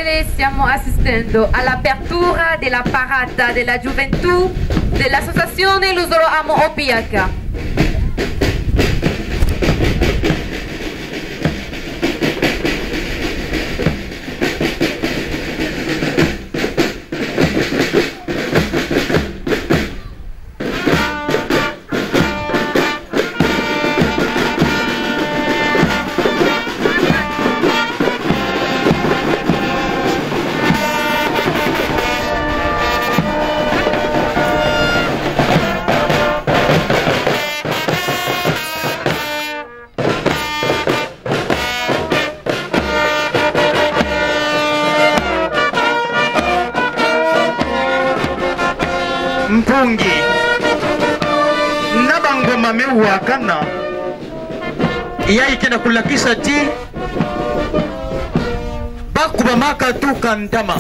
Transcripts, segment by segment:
Emanuele, stiamo assistendo all'apertura della parata della gioventù dell'associazione Lo Solo Amo OPH. Mpungi nabangoma mewakana yaikena kulakisa ti bakuba makatuka ntama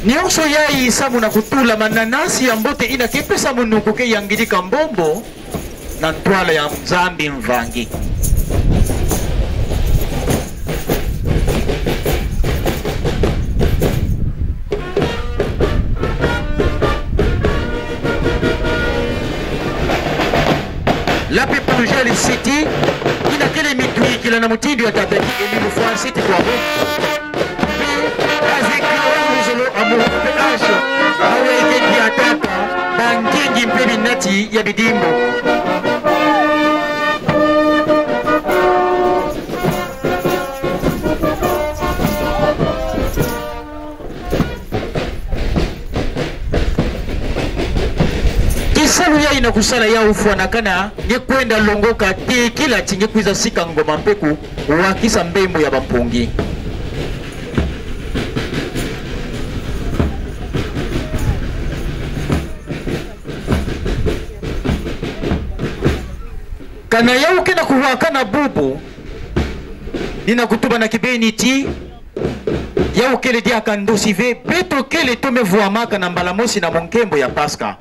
nyonso yai samu na kutula mananasi ya mbote ina kepesa munuku ke yangidika mbombo na ntwala ya mzambi mvangi. La Pepangeli City, il a quel mitui qu'il a un motif de attaquer et nous fois City quoi. Amour PH, aweke diatata, bangingi mpeminati ya bidimbo. Kisalu ya inakusala ya ufuanakana nye kwenda longoka te kila chinge kwiza sika ngoma mpeku wakisa mbembo ya bampungi. Kana yau kena kuwakana bubu nina kutuba na kibeni ti yau kele dia kandosive beto kele tome vuamaka na mbalamosi na monkembo ya Paska.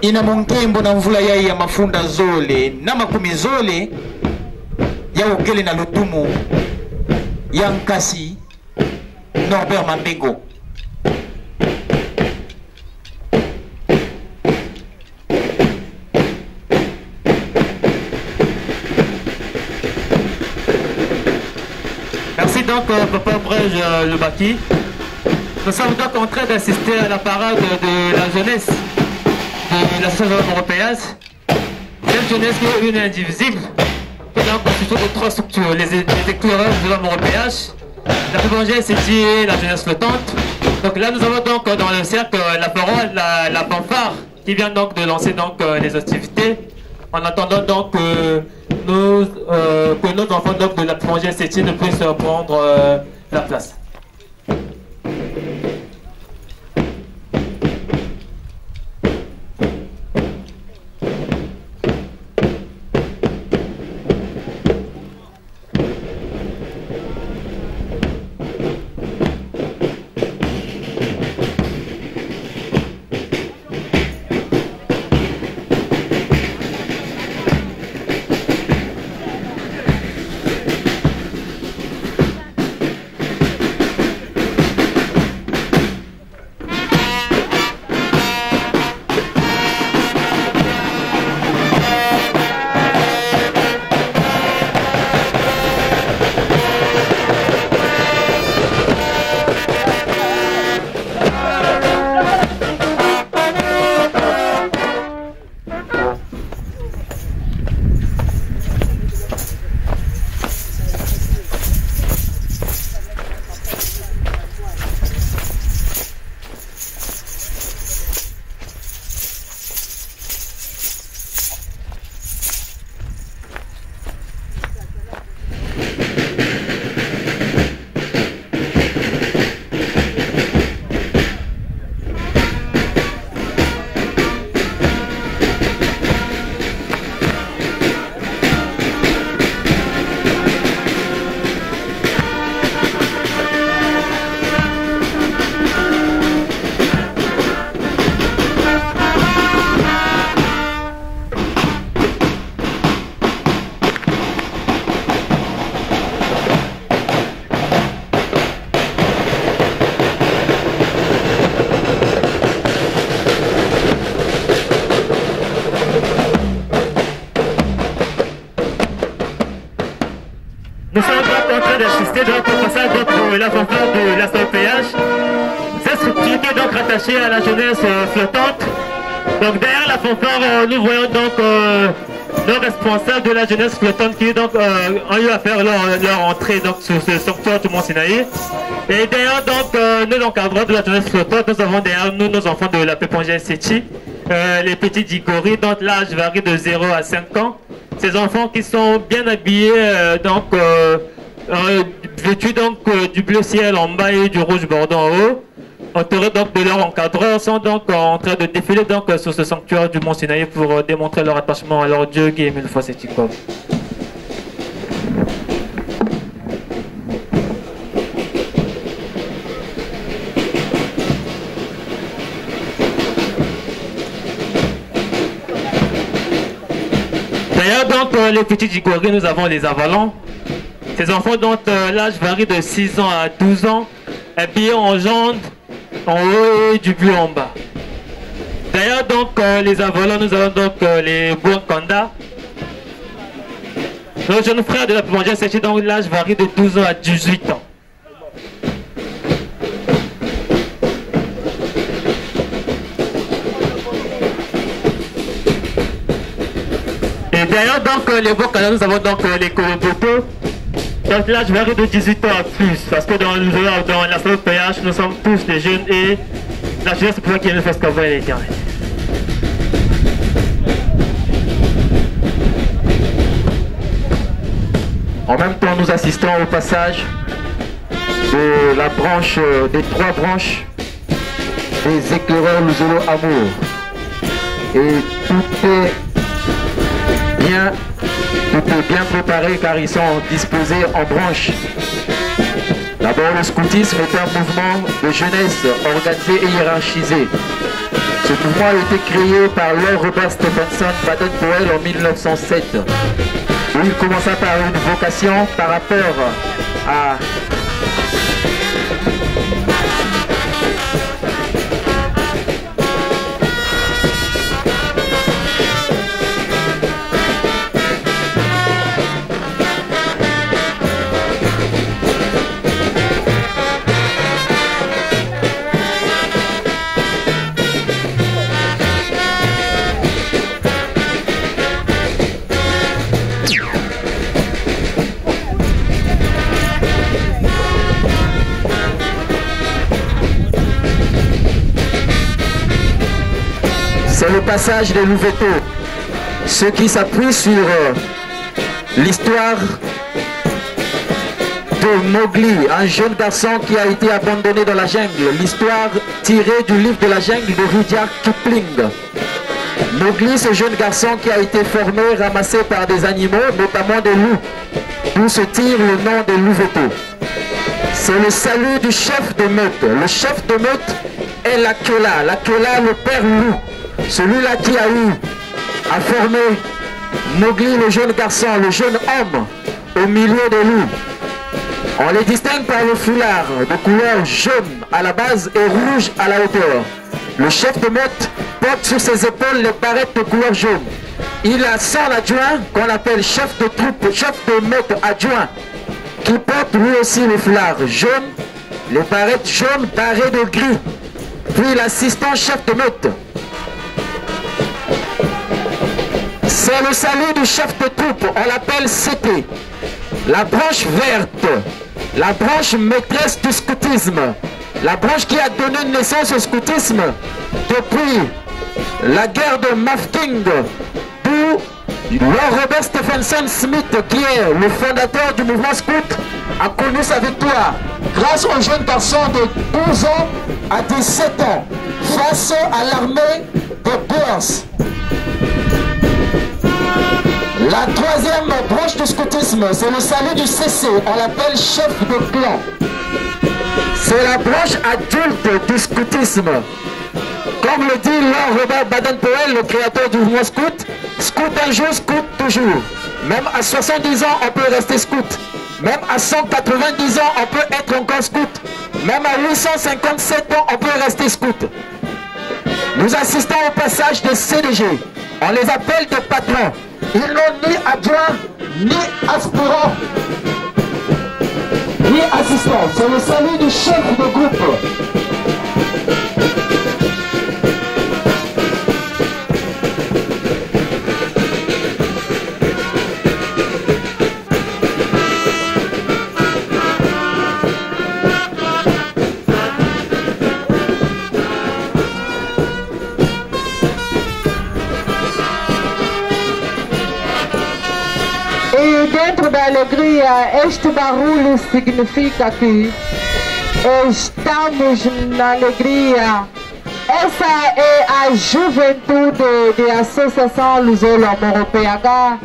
Ina monkembo na mvula yai ya mafunda zole na makumi zole yau kele na lutumu ya nkasi Norbert Mambengo. Merci donc Papa Brège le Baki. Nous sommes donc en train d'assister à la parade de la jeunesse de l'association européenne. Cette jeunesse qui est une indivisible, qui est constituée de trois structures, les éclaireurs de l'homme européen, la Pépangelle City et la jeunesse flottante. Donc là nous avons donc dans le cercle la parole, la fanfare qui vient donc de lancer donc les activités. En attendant donc que nos enfants donc de la Pépangelle City ne puissent prendre la place. Nous sommes donc en train d'assister donc au passage donc de la fanfare de l'ASOPH. Cette structure qui est donc rattachée à la jeunesse flottante. Donc derrière la fanfare, nous voyons donc nos responsables de la jeunesse flottante qui donc, ont eu à faire leur entrée donc, sur ce sanctuaire du Mont Sinaï. Et derrière donc, nous encadreurs de la jeunesse flottante, nous avons derrière nous nos enfants de la Pépongère Séchi, les petits Digori, dont l'âge varie de 0 à 5 ans. Ces enfants qui sont bien habillés, vêtus donc du bleu ciel en bas et du rouge bordeaux en haut. Entourés donc de leurs encadreurs, sont donc en train de défiler donc sur ce sanctuaire du Mont Sinaï pour démontrer leur attachement à leur Dieu qui est mille fois Sétikov. D'ailleurs donc les petits Digori, nous avons les avalons. Ces enfants dont l'âge varie de 6 ans à 12 ans, habillés en jaunes en haut et du bleu en bas. D'ailleurs donc les avalons, nous avons donc les Bouankanda. Nos jeunes frères de la Pépongère Séchi, donc l'âge varie de 12 ans à 18 ans. Et derrière donc les Bouankanda, nous avons donc les Koloboto. Donc là, je varie de 18 ans à plus, parce que dans la salle PH, nous sommes tous des jeunes et la jeunesse, c'est pour ça qu'il y a une fête qu'avoir l'éternel. En même temps, nous assistons au passage de la branche, des 3 branches des éclaireurs Luzolo Amour. Et tout est bien préparé car ils sont disposés en branches. D'abord, le scoutisme est un mouvement de jeunesse organisé et hiérarchisé. Ce mouvement a été créé par Lord Robert Stephenson Baden-Powell en 1907. Où il commença par une vocation par rapport à le passage des Louveteaux, ce qui s'appuie sur l'histoire de Mowgli, un jeune garçon qui a été abandonné dans la jungle, l'histoire tirée du livre de la jungle de Rudyard Kipling. Mowgli, ce jeune garçon qui a été formé, ramassé par des animaux, notamment des loups, d'où se tire le nom des Louveteaux. C'est le salut du chef de meute. Le chef de meute est l'Akela, le père loup. Celui-là qui a eu à former Mowgli, le jeune garçon, le jeune homme, au milieu des loups. On les distingue par le foulard de couleur jaune à la base et rouge à la hauteur. Le chef de meute porte sur ses épaules les barrettes de couleur jaune. Il a son adjoint qu'on appelle chef de troupe, chef de meute adjoint, qui porte lui aussi le foulard jaune, les barrettes jaunes barrées de gris. Puis l'assistant chef de meute. C'est le salut du chef de troupe, on l'appelle CT. La branche verte, la branche maîtresse du scoutisme, la branche qui a donné naissance au scoutisme depuis la guerre de Mafking, d'où Lord Robert Stephenson Smith, qui est le fondateur du mouvement scout, a connu sa victoire grâce au jeune garçon de 12 ans à 17 ans face à l'armée de Boers. La troisième branche du scoutisme, c'est le salut du CC, on l'appelle chef de clan. C'est la branche adulte du scoutisme. Comme le dit Lord Robert Baden-Powell, le créateur du mouvement scout, scout un jour, scout toujours. Même à 70 ans, on peut rester scout. Même à 190 ans, on peut être encore scout. Même à 857 ans, on peut rester scout. Nous assistons au passage des CDG. On les appelle des patrons. Ils n'ont ni adjoint, ni aspirant. Oui, assistant, c'est le salut du chef de groupe. Dentro da alegria, este barulho significa que estamos na alegria. Essa é a juventude da Associação Lusolo Amor PH.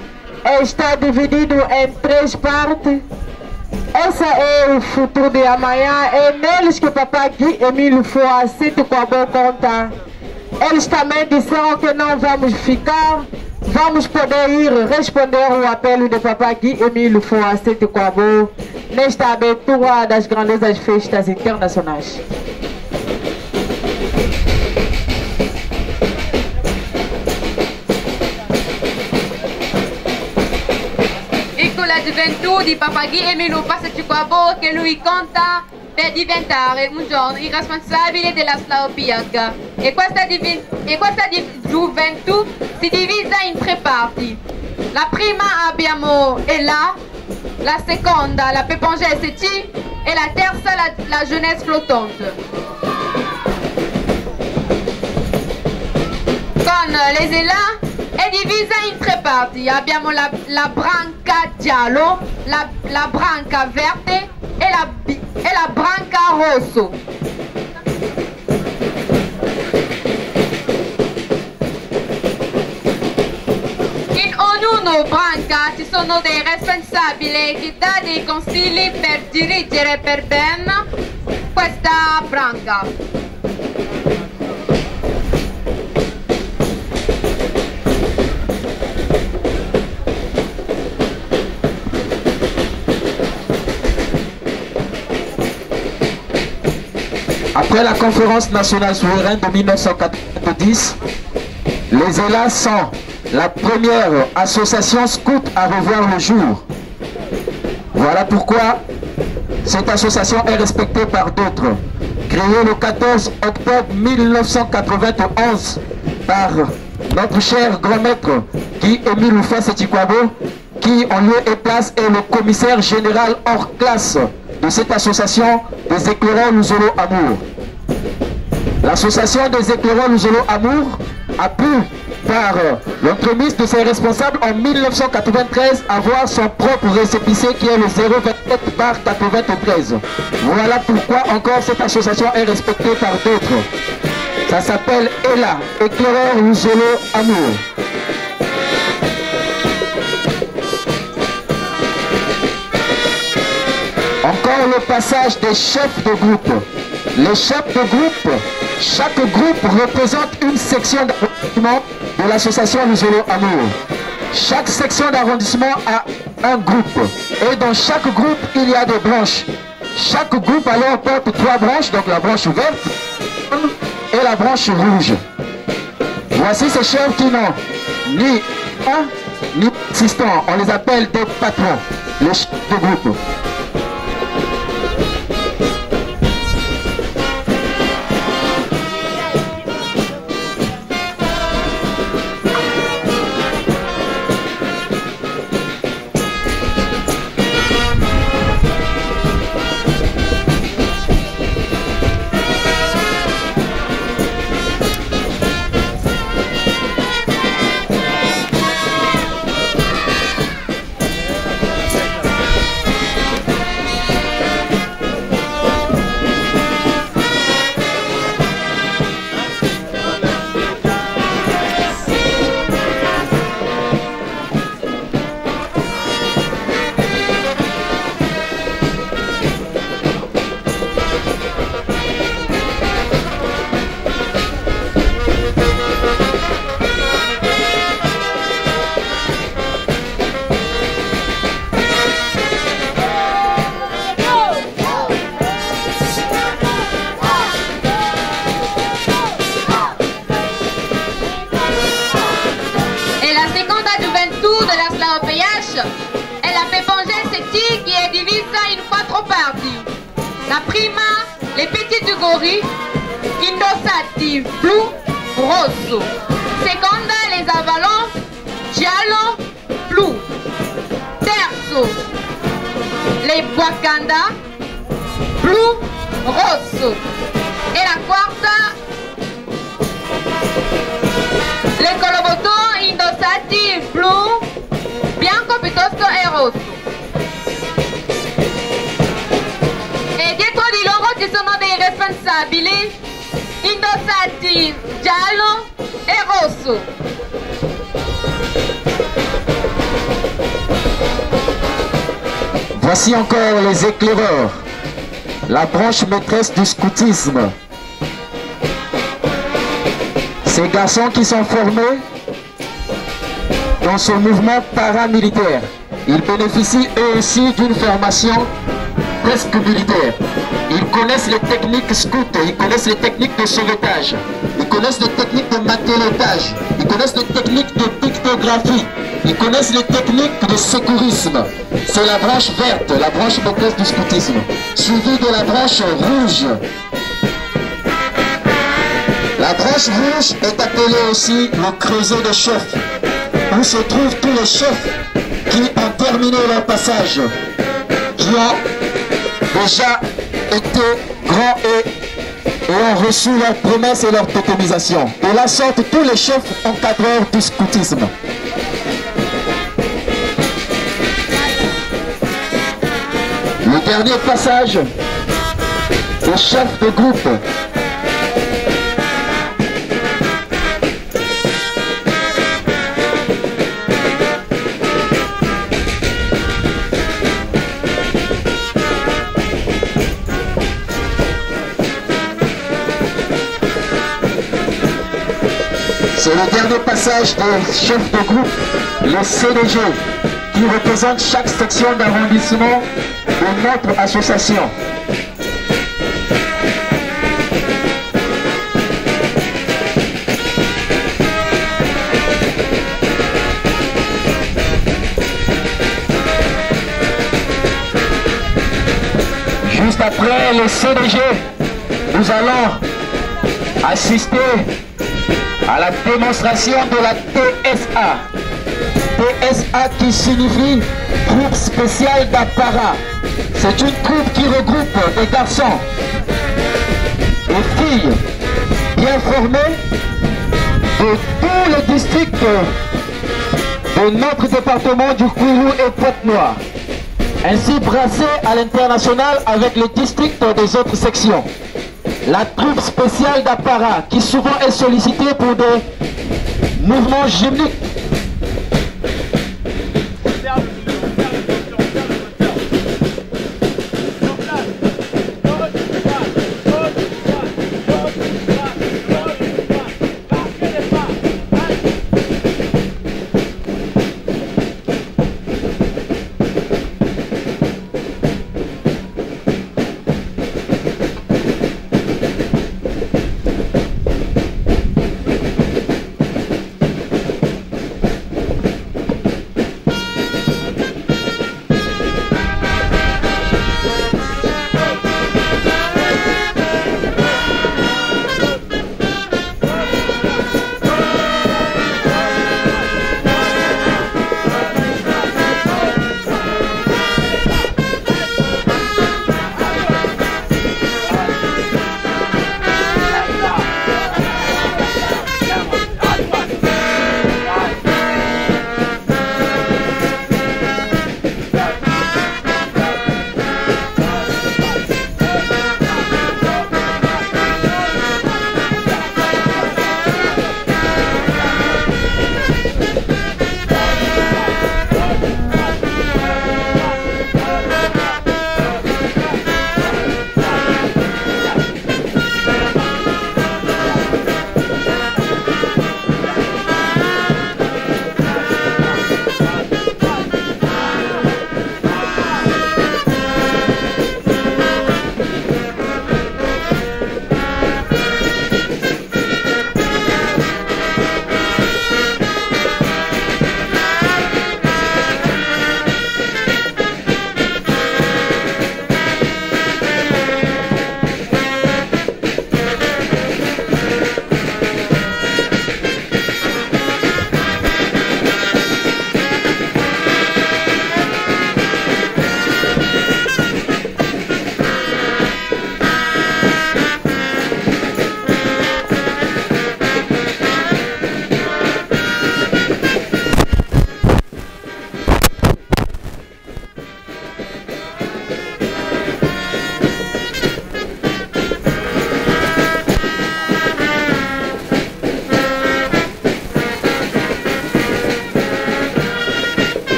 Está dividido em 3 partes. Essa é o futuro de amanhã. É neles que o papai Gui Emílio Fuacito com a boa conta. Eles também disseram que não vamos ficar. Vamos poder ir responder o apelo do papai Gui Emílio Fuacito Coabo nesta abertura das grandes festas internacionais. E com a juventude di Papa Gui Emílio Fuacito Coabo che lui conta per diventare un giorno il responsabile della Slaupiac. E questa gioventù si divisa in 3 parti. La prima abbiamo Ella, la seconda la Pepongé SC e la terza la jeunesse flottante. Con les Ella è divisa in 3 parti. Abbiamo la branca giallo, la branca verde e la branca rosso. In ognuno branca ci sono dei responsabili che dà dei consigli per dirigere per bene questa branca. Après la conférence nationale souveraine de 1990, les ELA sont la première association scout à revoir le jour. Voilà pourquoi cette association est respectée par d'autres. Créée le 14 octobre 1991 par notre cher grand maître Guy Emile Fuacito Coabo, qui en lieu et place est le commissaire général hors classe de cette association des éclaireurs Lusolo Amour. L'association des éclaireurs Lusolo Amour a pu, par l'entremise de ses responsables en 1993, avoir son propre récépissé qui est le 027/93. Voilà pourquoi encore cette association est respectée par d'autres. Ça s'appelle ELA, éclaireur Lusolo Amour. Encore le passage des chefs de groupe. Les chefs de groupe, chaque groupe représente une section d'arrondissement de l'association Lusolo Amour. Chaque section d'arrondissement a un groupe. Et dans chaque groupe, il y a des branches. Chaque groupe alors porte 3 branches, donc la branche verte et la branche rouge. Voici ces chefs qui n'ont ni un ni assistant. On les appelle des patrons, les chefs de groupe. La prima, les petits gorille, indossati blu, rosso. Seconda, les avalons, giallo, blu. Terzo, les wakanda, blu, rosso. Et la quarta, les colobotons indossati blu, bianco piuttosto e rosso. E dietro di loro ci sono dei responsabili indossati giallo e rosso. Voici encore les éclaireurs, la branche maîtresse du scoutisme. Ces garçons qui sont formés dans ce mouvement paramilitaire, ils bénéficient eux aussi d'une formation presque militaire. Ils connaissent les techniques scouts, ils connaissent les techniques de sauvetage, ils connaissent les techniques de maquettage, ils connaissent les techniques de pictographie, ils connaissent les techniques de secourisme. C'est la branche verte, la branche maîtresse du scoutisme, suivie de la branche rouge. La branche rouge est appelée aussi le creuset de chefs, où se trouvent tous les chefs qui ont terminé leur passage, qui ont déjà été grands et ont reçu leurs promesses et leur totémisation. Et là sortent tous les chefs encadreurs du scoutisme. Le dernier passage, le chef de groupe. C'est le dernier passage des chefs de groupe, le CDG, qui représente chaque section d'arrondissement de notre association. Juste après le CDG, nous allons assister à la démonstration de la TSA. TSA qui signifie troupe spéciale d'apparat. C'est une troupe qui regroupe des garçons et filles bien formés de tous les districts de notre département du Kourou et Pointe-Noire, ainsi brassés à l'international avec les districts des autres sections. La troupe spéciale d'apparat qui souvent est sollicitée pour des mouvements gymniques.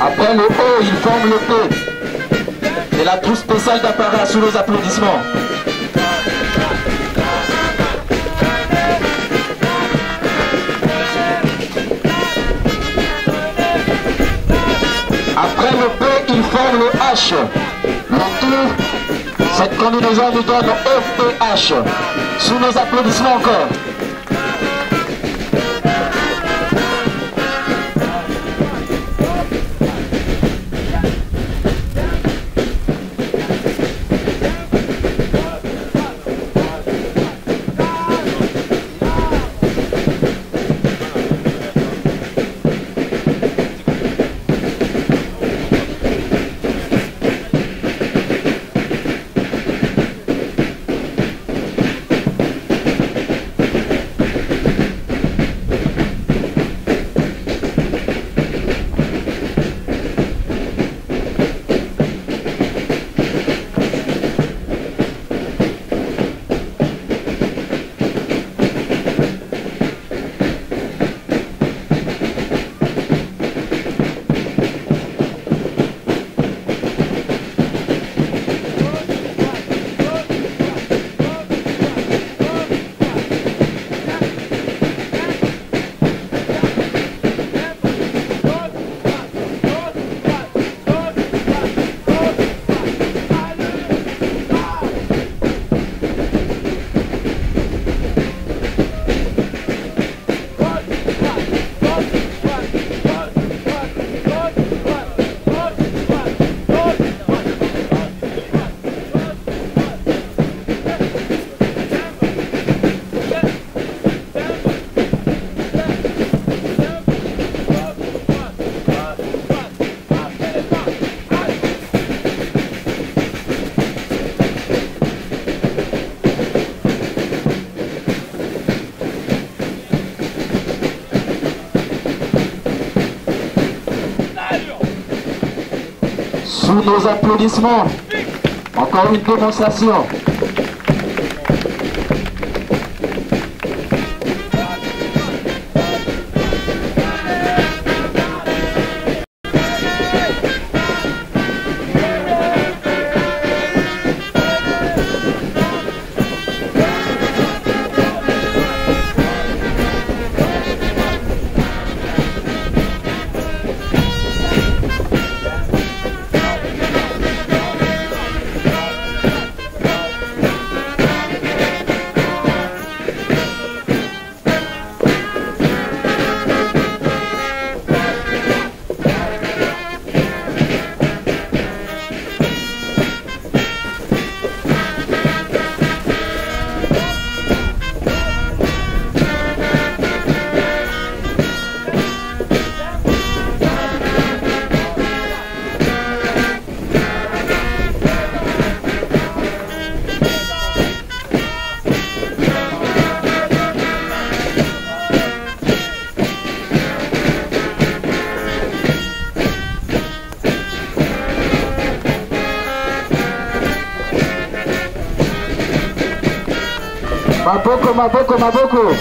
Après le O, il forme le P. C'est la troupe spéciale d'apparat sous les applaudissements. Après le P, il forme le H. Le tout, cette combinaison nous donne FPH. Sous nos applaudissements encore. Sous nos applaudissements, encore une démonstration. Maboko, maboko, maboko.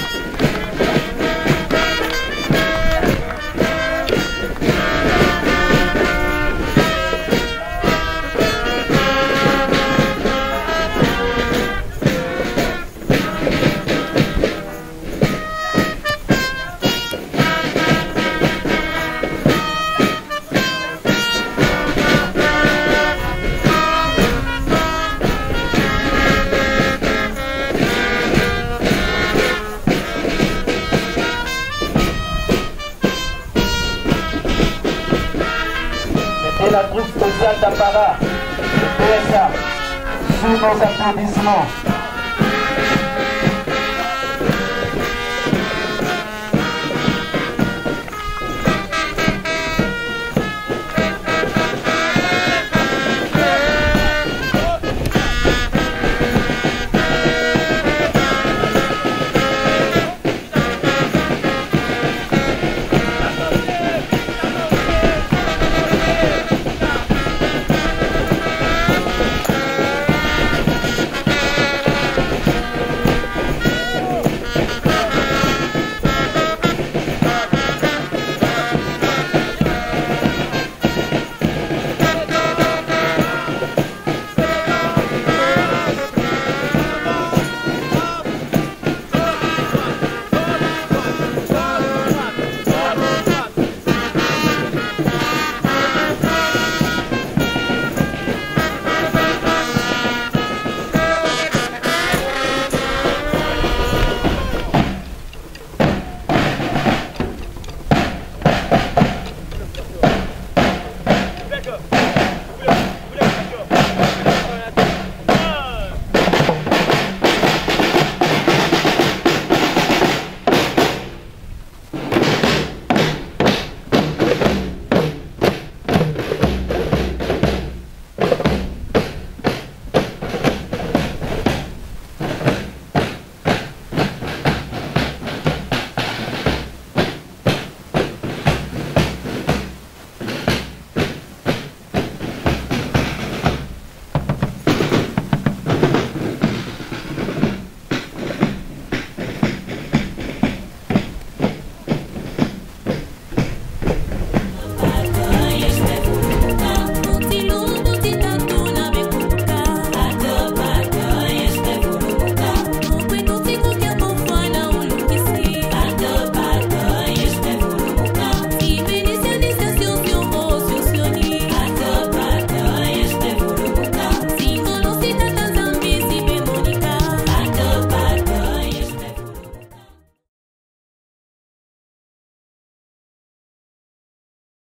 Et la troupe spéciale d'apparat, le PSA, sous nos applaudissements.